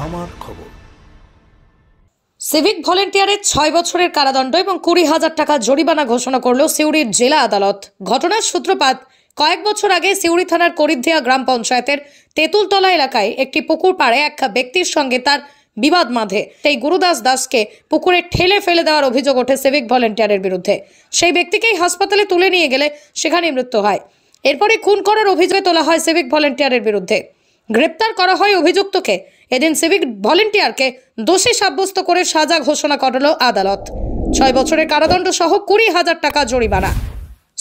আমার খবর। সিভিক ভলেন্টিয়ারের 6 বছরের কারাদণ্ড এবং 20,000 টাকা জরিমানা ঘোষণা করল সিউড়ির জেলা আদালত। ঘটনার সূত্রপাত কয়েক বছর আগে সিউড়ি থানার করিদ্ধিয়া গ্রাম পঞ্চায়েতের তেঁতুলতলা এলাকায় একটি পুকুর পাড়ে এক ব্যক্তির সঙ্গে তার বিবাদ বাঁধে। সেই গুরুদাস দাসকে পুকুরে ঠেলে ফেলে দেওয়ার অভিযোগ ওঠে সিভিক ভলেন্টিয়ারের বিরুদ্ধে। সেই ব্যক্তিকেই হাসপাতালে তুলে নিয়ে গেলে সেখানেই মৃত্যু হয়। এরপরে খুন করার অভিযোগে তোলা হয় সিভিক ভলেন্টিয়ারের বিরুদ্ধে। গ্রেপ্তার করা হয় অভিযুক্তকে। এদিন সিভিক ভলেন্টিয়ারকে দোষী সাব্যস্ত করে সাজা ঘোষণা করল আদালত। 6 বছরের কারাদণ্ড সহ 20,000 টাকা জরিমানা।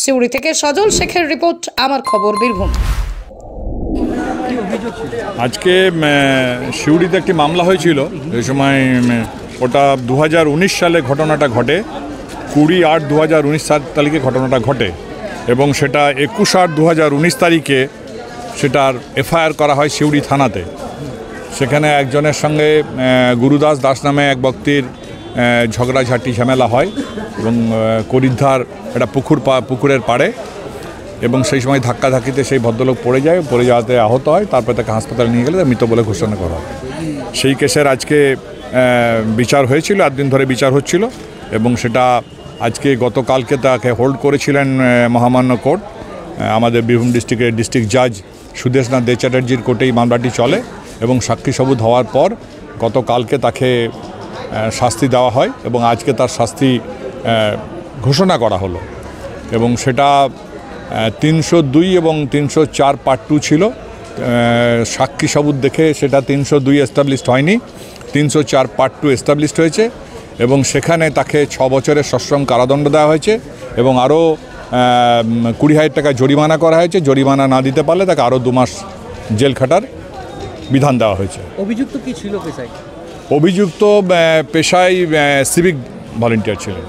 সিউড়ি থেকে সজল শেখের রিপোর্ট, আমার খবর, বীরভূম। আজকে সিউড়িতে একটি মামলা হয়েছিল। এই সময় ওটা 2019 সালে ঘটনাটা ঘটে। 20/8/2019 তারিখে ঘটনাটা ঘটে এবং সেটা 21/8/2019 তারিখে সেটার এফআইআর করা হয় সিউড়ি থানাতে। সেখানে একজনের সঙ্গে গুরুদাস দাস নামে এক ব্যক্তির ঝগড়াঝাটি ঝামেলা হয় এবং করিদ্ধার একটা পুকুরের পাড়ে, এবং সেই সময় ধাক্কাধাক্কিতে সেই ভদ্রলোক পড়ে যাওয়াতে আহত হয়। তারপরে তাকে হাসপাতালে নিয়ে গেলে মৃত বলে ঘোষণা করা হয়। সেই কেসের আজকে বিচার হয়েছিল, 8 দিন ধরে বিচার হচ্ছিল এবং সেটা আজকে গতকালকে তাকে হোল্ড করেছিলেন মহামান্য কোর্ট। আমাদের বীরভূম ডিস্ট্রিক্টের ডিস্ট্রিক্ট জাজ সুদেশনাথ দে চ্যাটার্জির কোর্টেই মামলাটি চলে এবং সাক্ষী সবুত হওয়ার পর গতকালকে তাকে শাস্তি দেওয়া হয় এবং আজকে তার শাস্তি ঘোষণা করা হলো এবং সেটা 302 এবং 304 পার্ট 2 ছিল। সাক্ষী সবুত দেখে সেটা 302 এস্টাবলিশড হয়নি, 304 পার্ট 2 এস্টাবলিশড হয়েছে এবং সেখানে তাকে 6 বছরের সশ্রম কারাদণ্ড দেওয়া হয়েছে এবং আরও 20,000 টাকা জরিমানা করা হয়েছে। জরিমানা না দিতে পারলে তাকে আরও 2 মাস জেল খাটার বিধান দেওয়া হয়েছে। অভিযুক্ত কি ছিল পেশায়? অভিযুক্ত পেশায় সিভিক ভলেন্টিয়ার ছিলেন।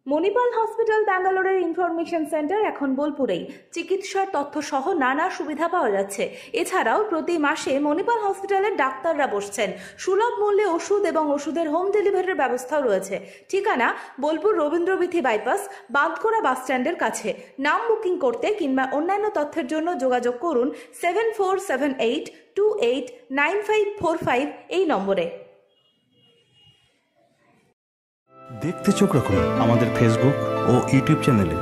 মণিপাল হসপিটাল ব্যাঙ্গালোরের ইনফরমেশন সেন্টার এখন বোলপুরেই। চিকিৎসার তথ্য সহ নানা সুবিধা পাওয়া যাচ্ছে। এছাড়াও প্রতি মাসে মণিপাল হসপিটালের ডাক্তাররা বসছেন। সুলভ মূল্যে ওষুধ এবং ওষুধের হোম ডেলিভারির ব্যবস্থাও রয়েছে। ঠিকানা বোলপুর রবীন্দ্রবীথি বাইপাস, বাঁধকোড়া বাস স্ট্যান্ডের কাছে। নাম বুকিং করতে কিংবা অন্যান্য তথ্যের জন্য যোগাযোগ করুন 7478289545 এই নম্বরে। দেখতে চোখ রাখুন আমাদের ফেসবুক ও ইউটিউব চ্যানেলে।